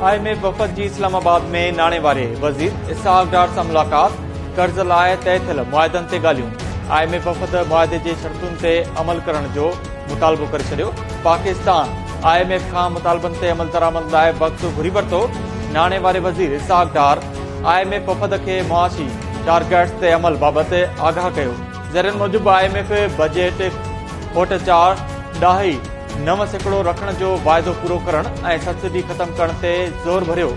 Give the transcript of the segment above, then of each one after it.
IMF वफ़द जी इस्लामाबाद में नाणे वारे वज़ीर इसहाक डार सां मुलाक़ात, कर्ज़ लाइ तय थियल मुआहिदनि ते ॻाल्हियूं। IMF वफ़द मुआहिदे जे शर्तुनि ते अमल करण जो मुतालबो करे छॾियो। पाकिस्तान IMF खां मुतालबनि ते अमल दरामद लाइ वक़्तु घुरी वरितो। नाणे वारे वज़ीर इसहाक डार IMF वफ़द खे मुआशी टारगेट्स ते अमल बाबति आगाह कयो। ज़रियनि मूजिबि IMF बजट खोट 4.9% रखण जो वाइदो पूरो करण ऐं सब्सिडी ख़त्म करण ते ज़ोर भरियो।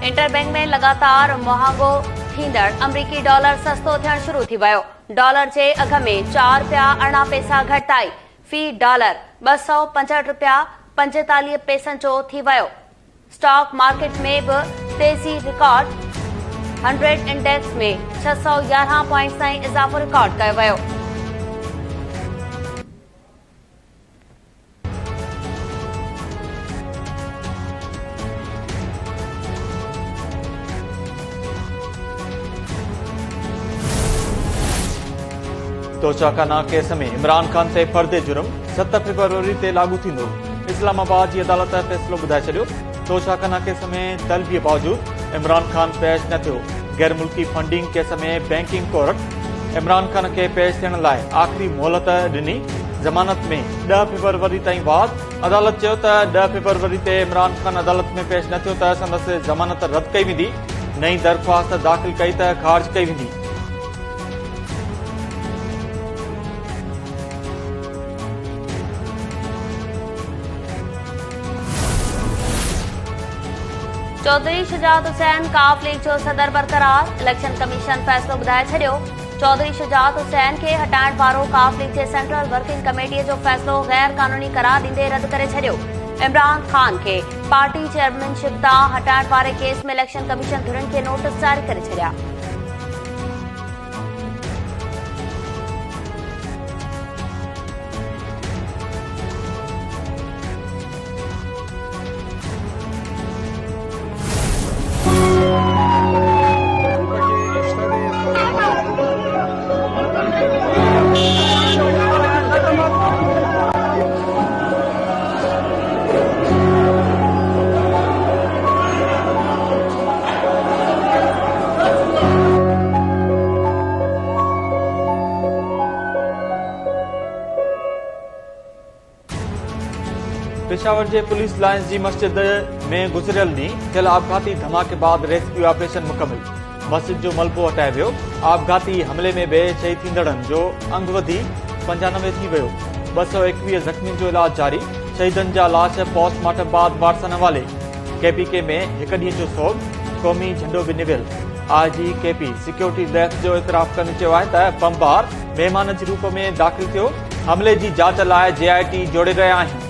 इंटरबैंक में लगातार महांगो थींदड़ अमरीकी डॉलर सस्तो थियण शुरू थी वियो। डॉलर जे अघ में 4 रुपया 18 पैसा घटाई फी डॉलर 265 रुपया 45 पैसनि जो थी वियो। स्टॉक मार्केट में भी तेजी रिकॉर्ड 100 इंडेक्स में 611 पॉइंट्स ताईं इज़ाफ़ो रिकॉर्ड कयो वियो। तोशाखाना केस में इमरान खान ते फर्दे जुर्म 7 फरवरी ते लागू थींदो। इस्लामाबाद जी अदालत फ़ैसिलो ॿुधाए छॾियो। तोशाखाना केस में तलबीअ बावजूद इमरान खान पेश न थियो। गैर मुल्की फंडिंग केस में बैंकिंग कोर्ट इमरान खान के पेश थियण लाइ आख़िरी मोहलत ॾिनी। ज़मानत में 10 फरवरी ताईं वाद। अदालत चयो त 10 फरवरी ते इमरान खान अदालत में पेश न थियो त संदसि ज़मानत रद्द कई वेंदी। नई दरख़्वास्त दाख़िल कई त ख़ारिज कई वेंदी। चौधरी शुजात हुसैन काफ लीग जो सदर बरकरार। इलेक्शन कमीशन फ़ैसिलो ॿुधाए छॾियो। चौधरी शुजात हुसैन खे हटाइण वारो काफ लीग जे सेंट्रल वर्किंग कमेटीअ जो फ़ैसिलो गैर कानूनी करार ॾींदे रद्द करे छॾियो। इमरान खान खे पार्टी चेयरमैनशिप तां हटाइण वारे केस में इलेक्शन कमीशन धुरियुनि खे नोटिस जारी करे छॾिया। पेशावर जे पुलिस लाइन्स जी मस्जिद में गुज़रियल ॾींहुं थियल आपघाती धमाके बाद रेस्क्यू ऑपरेशन मुकमिल। मस्जिद जो मलबो हटाए वियो। आपघाती हमले में बि शहीद थींदड़नि जो अंग वधी 95 थी वियो। 221 ज़ख़्मियुनि जो इलाज जारी। शहीदनि जा लाश पोस्टमार्टम बाद वारसनि हवाले। KPK में हिक ॾींहं जो सोग। क़ौमी झंडो बि निवियल। IG KP सिक्योरिटी डेस्क जो इतराफ़ कंदे चयो आहे त बमबार महिमान जे रूप में दाख़िल थियो। हमले जी जाच लाइ JIT जोड़े रहिया आहिनि।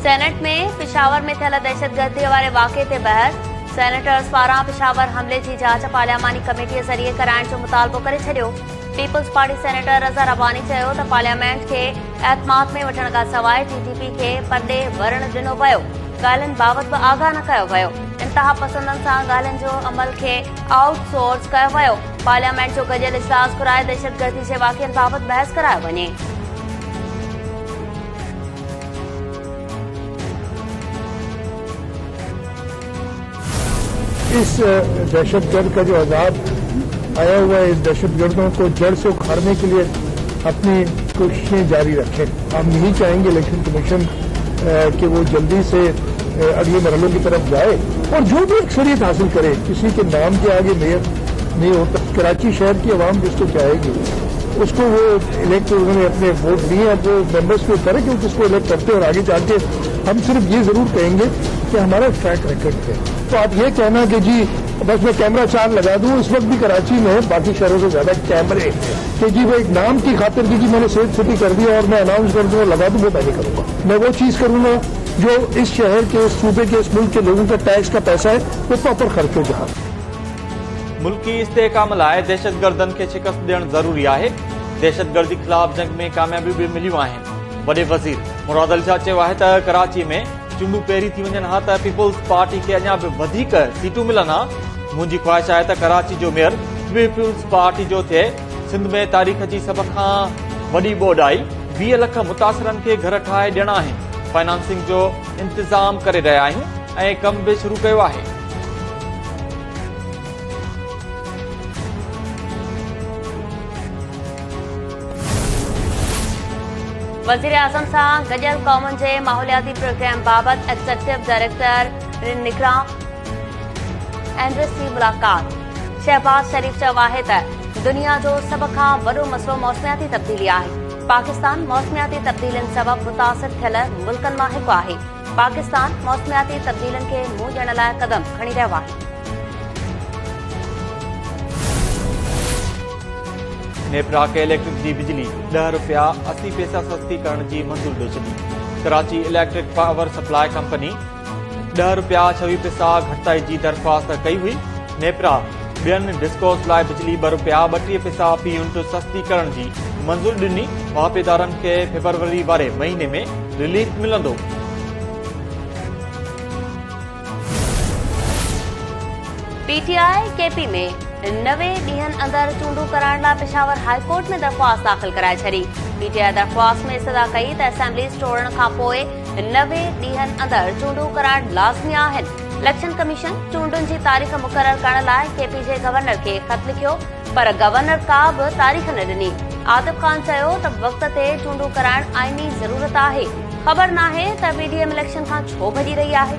सेनेट में पेशावर में थियल दहशतगर्दी वारे वाक़े ते बहस। सेनेटर्स पारां पेशावर हमले जी जांच पार्लियामानी कमेटीअ ज़रिए कराइण जो मुतालबो करे छॾियो। पीपल्स पार्टी सेनेटर रज़ा रब्बानी चयो त पार्लियामेंट खे एतमाद में वठण खां सवाइ TTP खे परॾे वरण ॾिनो वियो। ॻाल्हियुनि बाबति बि आगाह न कयो वियो। इंतहा पसंदनि सां ॻाल्हियुनि जो अमल खे आउटसोर्स कयो वियो। पार्लियामेंट जो गॾियल इजलास घुराए दहशतगर्दी जे वाक़िअनि बाबति बहस करायो वञे। इस दहशतगर्द का जो आजाद आया हुआ है, इस दहशतगर्दों को जड़ से उखाड़ने के लिए अपनी कोशिशें जारी रखें। हम यही चाहेंगे इलेक्शन कमीशन कि वो जल्दी से अगले मरहलों की तरफ जाए और जो भी अक्सरियत हासिल करे। किसी के नाम के आगे मेयर नहीं होता। कराची शहर की आवाम जिसको चाहेगी उसको वो इलेक्ट, उन्होंने अपने वोट दिए। अब वो मेंबर्स के ऊपर है कि किसको इलेक्ट करते हैं। और आगे जाके हम सिर्फ ये जरूर कहेंगे कि हमारा ट्रैक रिकॉर्ड है। तो आप ये कहना कि जी बस मैं कैमरा 4 लगा दूं, इस वक्त भी कराची में बाकी शहरों से ज्यादा कैमरे कि जी वो एक नाम की खातिर की जी मैंने सेफ सिटी कर दिया और मैं अनाउंस कर दूं और लगा दूं, वो मैं नहीं करूंगा। मैं वो चीज करूंगा जो इस शहर के, इस सूबे के, इस मुल्क के लोगों का टैक्स का पैसा है वो प्रॉपर खर्च हो जहां। मुल्की इस्तेहकाम लाइ दहशतगर्दनि खे शिकस्त ॾियणु ज़रूरी आहे। दहशतगर्दी ख़िलाफ़ जंग में कामयाबियूं बि मिलियूं आहिनि। वॾे वज़ीर मुराद अली शाह चयो आहे त कराची में चूंडूं पहिरीं थी वञनि हा त पीपुल्स पार्टी खे अञा बि वधीक सीटूं मिलनि हा। मुंहिंजी ख्वाहिश आहे त कराची जो मेयर पीपुल्स पार्टी जो थिए। सिंध में तारीख़ जी सभ खां वॾी ॿोॾाई 20 लख मुतासिरनि खे घर ठाहे ॾियणा आहिनि। फाइनेंसिंग जो इंतज़ाम करे रहिया आहियूं ऐं कम बि शुरू कयो आहे। वज़ीर आज़म सां गॾियल क़ौमुनि जे माहौलियाती प्रोग्राम बाबति एग्ज़ीक्यूटिव डायरेक्टर निगरां एंड्रिस जी मुलाक़ात। शहबाज शरीफ़ चयो आहे त दुनिया जो सभ खां वॾो मसइलो मौसमियाती तब्दीली आहे। पाकिस्तान मौसमियाती तब्दीलियुनि सबबि मुतासिर थियल मुल्कनि मां हिकु आहे। पाकिस्तान मौसमियाती तब्दीलियुनि खे मुंहुं ॾियण लाइ क़दम खणी रहियो आहे। नेपरा खे इलेक्ट्रिक जी बिजली 10 रुपया 80 पैसा सस्ती करण जी मंज़ूरी ॾेई छॾी। Karachi electric power supply company 10 रुपया 26 पैसा घटिताई जी दरख़्वास्त कई हुई। नेपरा ॿियनि डिस्कोस लाइ बिजली 2 रुपया 32 पैसा फी यूनिट सस्ती करण जी मंज़ूरी ॾिनी। वापेदारनि खे फेबरवरी वारे महीने में रिलीफ मिलंदो। पीटीआई केपी में 90 ॾींहनि अंदरि चूंडूं कराइण लाइ पेशावर हाईकोर्ट में दरख़्वास्त दाख़िल कराए छॾी। पीटीआई दरख़्वास्त में इस्तदा कई त असेंबली टोड़ण खां पोइ 90 ॾींहनि अंदरि चूंडूं कराइण लाज़मी आहिनि। इलेक्शन कमीशन चूंडुनि जी तारीख़ मुक़रर करण लाइ केपी जे गवर्नर खे ख़त लिखियो, पर गवर्नर का बि तारीख़ न ॾिनी। आतिफ ख़ान चयो त वक़्त ते चूंडूं कराइण आईनी ज़रूरत आहे। ख़बर नाहे त पीडीएम इलेक्शन खां छो भॼी रही आहे।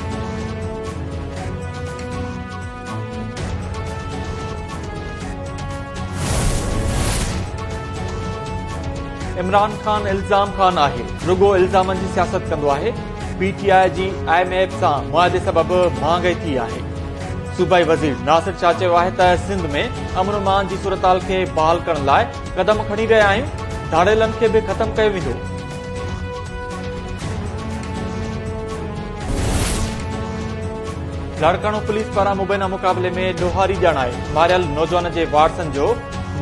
इमरान खान इल्ज़ाम खान आहे, रुगो इल्ज़ामनि जी सियासत कंदो आहे। पीटीआई जी IMF सां मुआदे सबबि महांगाई थी आहे। सूबाई वज़ीर नासिर शाह चयो आहे त सिंध में अमन अमान जी सूरतहाल खे बहाल करण लाइ क़दम खणी रहिया आहियूं। धाड़ेलनि खे बि ख़तमु कयो वेंदो। लाड़काणो पुलिस पारां मुबैना मुक़ाबले में ॾोहारी ॼाणाए मारियल नौजवान जे वारसनि जो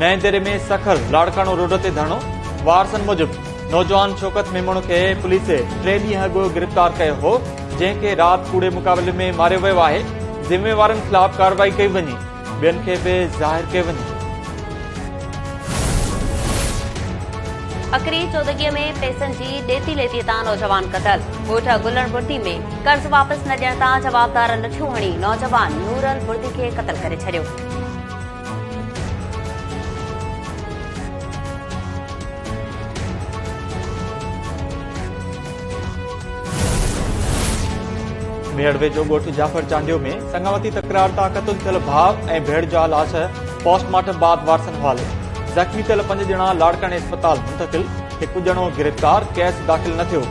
नएं दरे में सखर लाड़काणो रोड ते धरणो। वारसनि मूजिबि नौजवान शौकत मेमण खे पुलिस 3 ॾींहं अॻु गिरफ़्तार कयो हो, जंहिंखे राति कूड़े मुक़ाबले में मारियो वियो आहे। ज़िम्मेवारनि ख़िलाफ़ कार्रवाई कई वञे, ॿियनि खे बि ज़ाहिर कयो वञे। अकरी चौदगीअ में पैसनि जी ॾेती लेतीअ तां नौजवान क़तल। ॻोठ गुलण बुर्दी में कर्ज़ वापसि न ॾियण तां जवाबदार लठियूं हणी नौजवान नूरल बुर्दी खे क़तल करे छॾियो। मेड़ वेझो ॻोठ जाफर चांडियो में संगावती तकरार तां क़तल थियल भाउ ऐं भेण जा लाश पोस्टमार्टम बाद वारसनि हवाले। ज़ख़्मी थियल 5 ॼणा लाड़काणे अस्पताल मुंतक़िल, 1 ॼणो गिरफ़्तार, केस दाख़िल न थियो।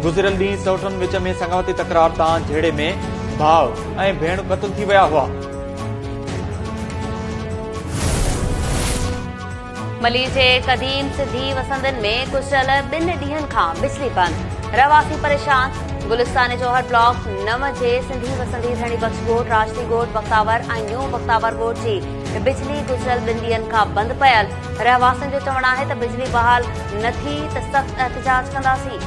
गुज़िरियल ॾींहुं सौटनि विच में संगावती तकरार तां झेड़े में भाउ ऐं भेण क़तल थी विया हुआ। मली जे क़दीम सिंधी वसंदनि में गुज़िरियल 2 ॾींहनि खां बिजली बंदि, रवासी परेशान। गुलिस्तान जोहर ब्लॉक 9 जे सिंधी वसंदी धणी बख्श ॻोठ, राजती ॻोठ, बख्तावर ऐं न्यू बख्तावर ॻोठ जी बिजली गुज़िरियल 2 ॾींहनि खां बंदि पयल। रहवासियुनि जो चवणु आहे त बिजली बहाल न थी त सख़्त एहतिजाज कंदासीं।